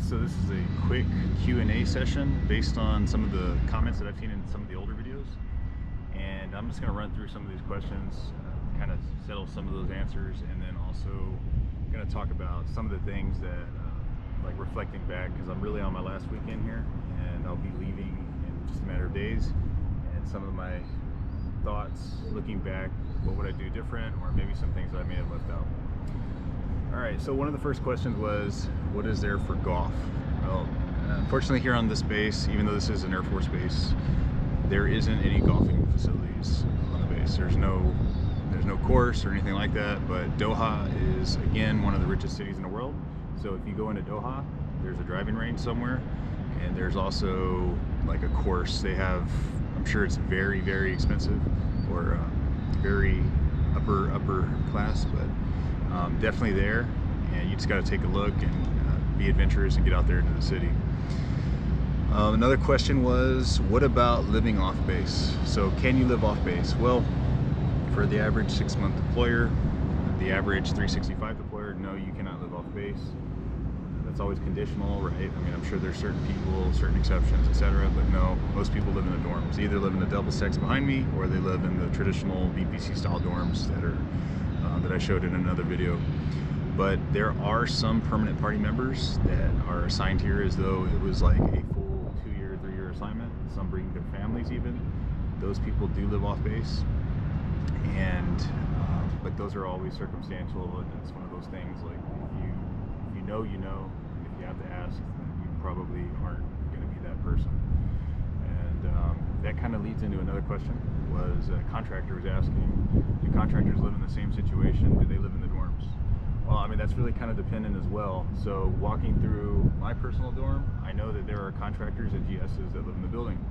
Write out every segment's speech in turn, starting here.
So this is a quick Q&A session based on some of the comments that I've seen in some of the older videos, and I'm just going to run through some of these questions, kind of settle some of those answers, and then also going to talk about some of the things that like reflecting back, because I'm really on my last weekend here and I'll be leaving in just a matter of days, and some of my thoughts looking back, what would I do different, or maybe some things that I may have left out. Alright, so one of the first questions was, what is there for golf? Well, unfortunately here on this base, even though this is an Air Force base, there isn't any golfing facilities on the base. There's no course or anything like that, but Doha is, again, one of the richest cities in the world. So if you go into Doha, there's a driving range somewhere, and there's also like a course. They have, I'm sure it's very, very expensive, or very upper class, but definitely there, and you just got to take a look and be adventurous and get out there into the city. Another question was, what about living off base? So can you live off base? Well, for the average 6-month deployer, the average 365 deployer, no, you cannot live off base. That's always conditional, right? I mean, I'm sure there's certain people, certain exceptions, etc., but no, most people live in the dorms. They either live in the double stacks behind me, or they live in the traditional VPC style dorms that are that I showed in another video. But there are some permanent party members that are assigned here as though it was like a full 2-year, 3-year assignment. Some bring their families even. Those people do live off base, and but those are always circumstantial, and it's one of those things like if you know, you know. If you have to ask, then you probably aren't going to be that person. And that kind of leads into another question. Was a contractor was asking, do contractors live in the same situation? Do they live in the dorms? Well, I mean, that's really kind of dependent as well. So walking through my personal dorm, I know that there are contractors at GSs that live in the building.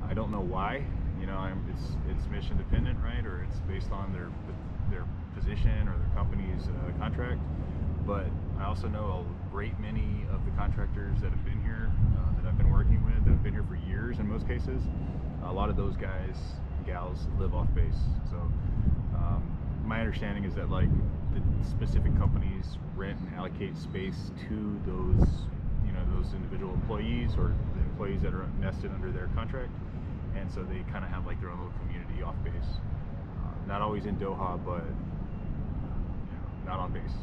I don't know why. You know, it's mission dependent, right? Or it's based on their position or their company's contract. But I also know a great many of the contractors that have been here, that I've been working with, that have been here for years in most cases. A lot of those guys, gals, live off base. So my understanding is that like the specific companies rent and allocate space to those, you know, those individual employees or the employees that are nested under their contract, and so they kind of have like their own little community off base. Not always in Doha, but you know, not on base.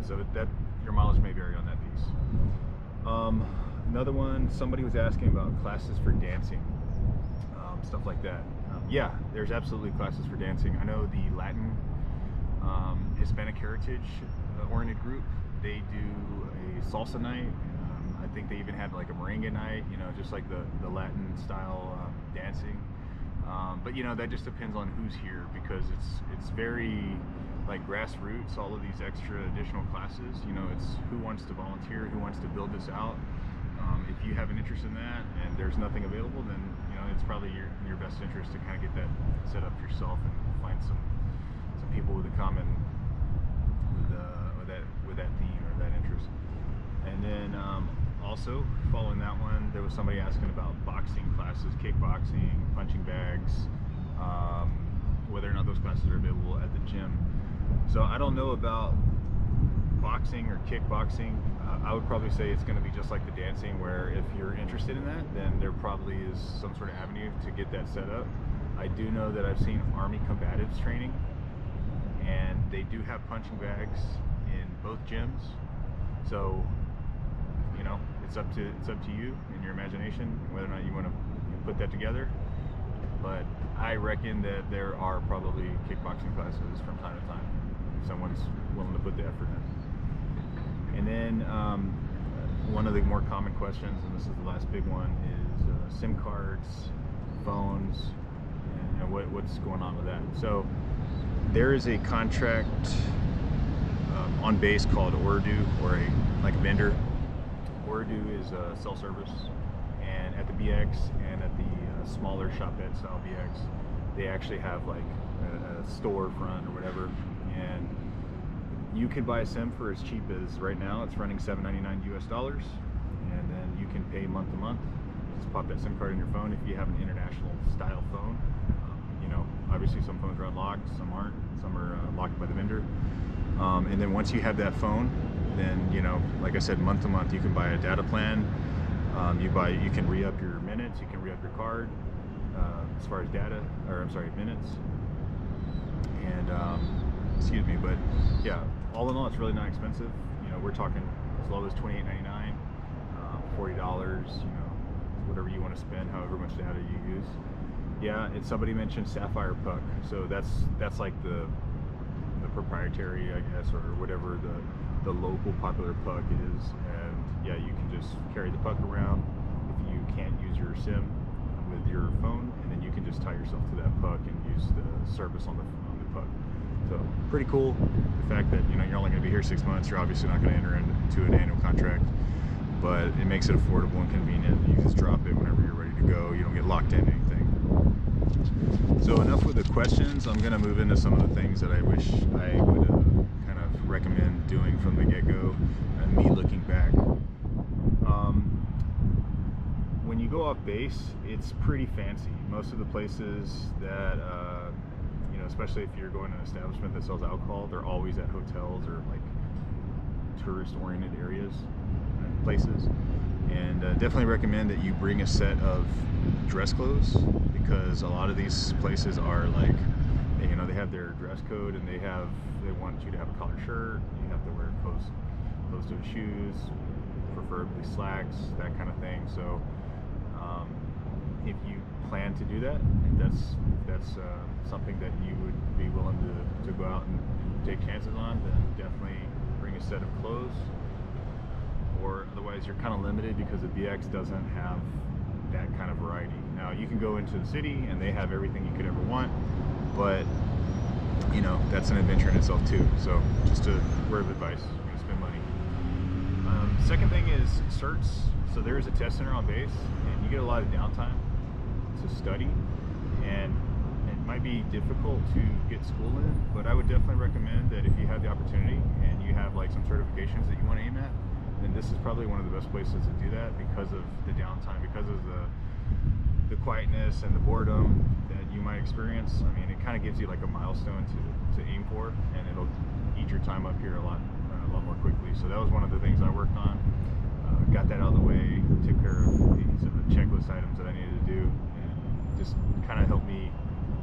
So that your mileage may vary on that piece. Another one, somebody was asking about classes for dancing, stuff like that. Yeah, there's absolutely classes for dancing. I know the Latin Hispanic heritage oriented group, they do a salsa night. I think they even had like a merengue night, you know, just like the Latin style dancing. But you know, that just depends on who's here, because it's very like grassroots, all of these extra additional classes. You know, it's who wants to volunteer, who wants to build this out. If you have an interest in that and there's nothing available, then you know it's probably in your best interest to kind of get that set up yourself and find some people with a common with that theme or that interest. And then also following that one, there was somebody asking about boxing classes, kickboxing, punching bags, whether or not those classes are available at the gym. So I don't know about boxing or kickboxing. I would probably say it's going to be just like the dancing, where if you're interested in that, then there probably is some sort of avenue to get that set up. I do know that I've seen Army combatives training, and they do have punching bags in both gyms. So you know, it's up to you and your imagination whether or not you want to put that together. But I reckon that there are probably kickboxing classes from time to time if someone's willing to put the effort in. And then one of the more common questions, and this is the last big one, is SIM cards, phones, and what's going on with that. So there is a contract on base called Udeid, or like a vendor. Udeid is a cell service, and at the BX and at the smaller shopette style BX, they actually have like a storefront or whatever, and you can buy a SIM for as cheap as, right now it's running $7.99 US, and then you can pay month to month. Just pop that SIM card in your phone if you have an international style phone. You know, obviously some phones are unlocked, some aren't, some are locked by the vendor. And then once you have that phone, then, you know, like I said, month to month, you can buy a data plan. You can re-up your minutes, you can re-up your card as far as data, or I'm sorry, minutes. And excuse me, but yeah, all in all, it's really not expensive. You know, we're talking as low as $28.99, $40, you know, whatever you want to spend, however much data you use. Yeah, and somebody mentioned Sapphire Puck, so that's like the proprietary, I guess, or whatever the local popular puck is. And yeah, you can just carry the puck around if you can't use your SIM with your phone, and then you can just tie yourself to that puck and use the service on the puck. So pretty cool. The fact that, you know, you're only going to be here 6 months, you're obviously not going to enter into an annual contract, but it makes it affordable and convenient. You just drop it whenever you're ready to go. You don't get locked into anything. So enough with the questions. I'm going to move into some of the things that I wish I would kind of recommend doing from the get-go, and me looking back. When you go off base, it's pretty fancy. Most of the places that, you know, especially if you're going to an establishment that sells alcohol, they're always at hotels or like tourist-oriented areas and places. And definitely recommend that you bring a set of dress clothes, because a lot of these places are like, you know, they have their dress code, and they want you to have a collared shirt, you have to wear closed-toed shoes, preferably slacks, that kind of thing. So if you plan to do that, and that's something that you would be willing to go out and take chances on, then definitely bring a set of clothes. Or otherwise you're kind of limited, because the BX doesn't have that kind of variety. Now you can go into the city and they have everything you could ever want, but you know, that's an adventure in itself too. So just a word of advice, you're gonna spend money. Second thing is certs. So there is a test center on base, and you get a lot of downtime to study, and it might be difficult to get school in, but I would definitely recommend that if you have the opportunity and you have like some certifications that you want to aim at, then this is probably one of the best places to do that, because of the downtime, because of the quietness and the boredom that you might experience. I mean, it kind of gives you like a milestone to aim for, and it'll eat your time up here a lot more quickly. So that was one of the things I worked on. Got that out of the way, took care of the checklist items that I needed to do, and just kind of helped me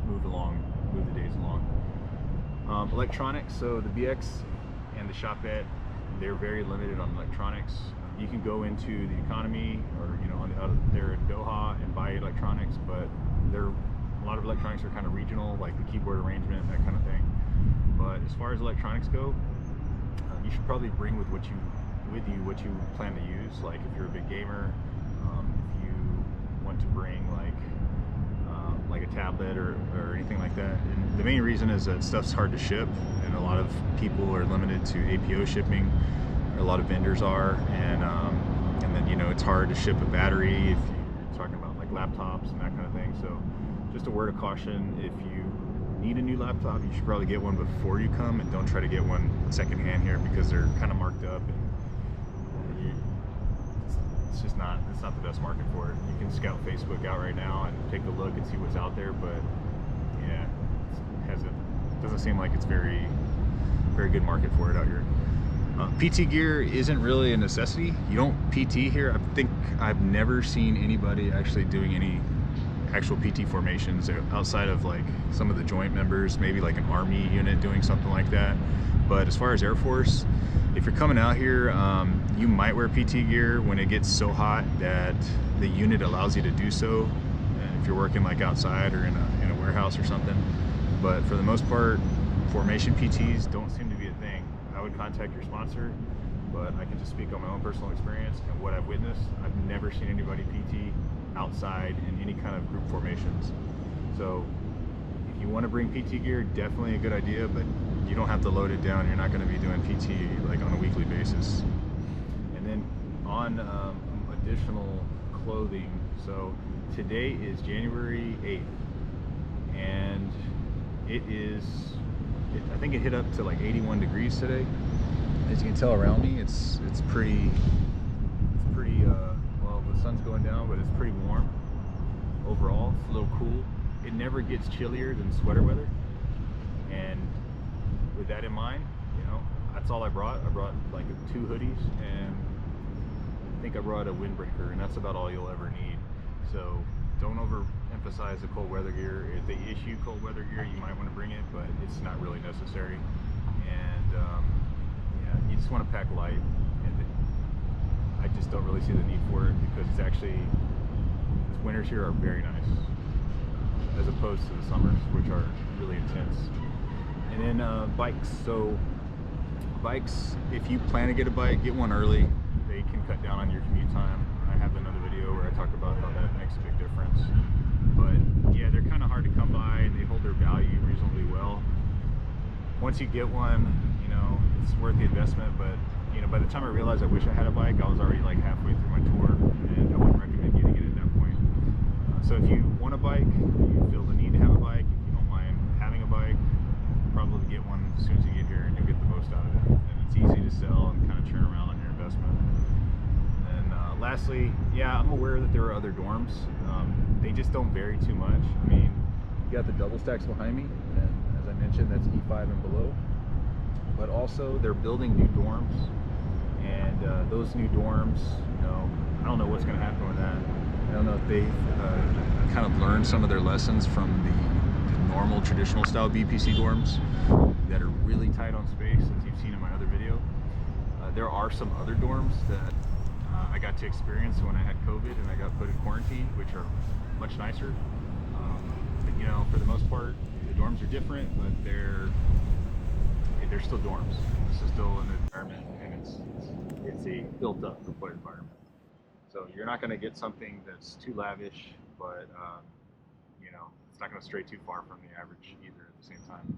move the days along. Electronics, so the BX and the shopette, they're very limited on electronics. You can go into the economy, or you know, out there in Doha, and buy electronics, but a lot of electronics are kind of regional, like the keyboard arrangement, that kind of thing. But as far as electronics go, you should probably bring with you what you plan to use. Like if you're a big gamer, if you want to bring like a tablet or anything like that. And the main reason is that stuff's hard to ship, and a lot of people are limited to APO shipping, or a lot of vendors are, and then, you know, it's hard to ship a battery if you're talking about like laptops and that kind of thing. So just a word of caution, if you need a new laptop, you should probably get one before you come, and don't try to get one secondhand here, because they're kind of marked up, and it's not the best market for it. You can scout Facebook out right now and take a look and see what's out there, but yeah, it doesn't seem like it's very good market for it out here. PT gear isn't really a necessity. You don't PT here. I think I've never seen anybody actually doing any actual PT formations outside of like some of the joint members, maybe like an Army unit doing something like that. But as far as Air Force, if you're coming out here, you might wear PT gear when it gets so hot that the unit allows you to do so, if you're working like outside or in a warehouse or something. But for the most part, formation PTs don't seem to be a thing. I would contact your sponsor, but I can just speak on my own personal experience and what I've witnessed. I've never seen anybody PT outside in any kind of group formations. So if you want to bring PT gear, definitely a good idea, but you don't have to load it down. You're not going to be doing PT like on a weekly basis. And then on additional clothing, so today is January 8th, and I think it hit up to like 81 degrees today. As you can tell around me, it's pretty well, the sun's going down, but it's pretty warm overall. It's a little cool. It never gets chillier than sweater weather, and with that in mind, you know, that's all I brought. I brought like 2 hoodies, and I think I brought a windbreaker, and that's about all you'll ever need. So don't overemphasize the cold weather gear. If they issue cold weather gear, you might want to bring it, but it's not really necessary. And yeah, you just want to pack light. And I just don't really see the need for it, because it's actually, these winters here are very nice, as opposed to the summers, which are really intense. And then bikes. So bikes, if you plan to get a bike, get one early. They can cut down on your commute time. I have another video where I talk about how that makes a big difference. But yeah, they're kind of hard to come by, and they hold their value reasonably well. Once you get one, you know, it's worth the investment. But you know, by the time I realized I wish I had a bike, I was already like halfway through my tour, and I wouldn't recommend getting it at that point. So if you want a bike, you feel the need to have a bike, if you don't mind having a bike, probably get one as soon as you get here, and you'll get the most out of it. And it's easy to sell and kind of turn around on your investment. And lastly, yeah, I'm aware that there are other dorms. They just don't vary too much. I mean, you got the double stacks behind me, and as I mentioned, that's E5 and below. But also, they're building new dorms, and those new dorms, you know, I don't know what's going to happen with that. I don't know if they've kind of learned some of their lessons from the normal traditional style BPC dorms that are really tight on space, as you've seen in my other video. There are some other dorms that I got to experience when I had COVID and I got put in quarantine, which are much nicer. But you know, for the most part, the dorms are different, but they're still dorms. This is still an environment, and it's a built-up deployed environment. So you're not going to get something that's too lavish, but you know, it's not going to stray too far from the average either at the same time.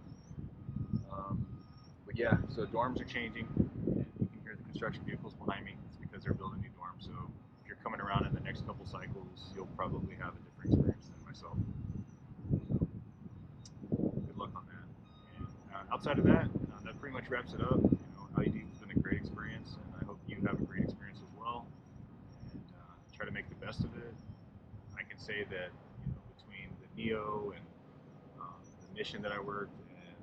But yeah, so dorms are changing, and you can hear the construction vehicles behind me. It's because they're building new dorms. So if you're coming around in the next couple cycles, you'll probably have a different experience than myself. So good luck on that. And outside of that, that pretty much wraps it up. You know, Udeid has been a great experience, and I hope you have a great experience as well. And try to make the best of it. I can say that, you know, between the NEO and the mission that I worked, and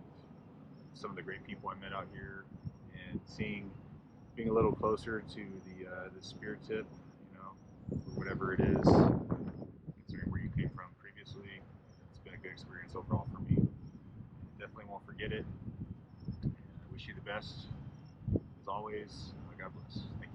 some of the great people I met out here, and being a little closer to the spear tip, you know, for whatever it is, considering where you came from previously, it's been a good experience overall for me. Definitely won't forget it. And I wish you the best. As always, God bless. Thank you.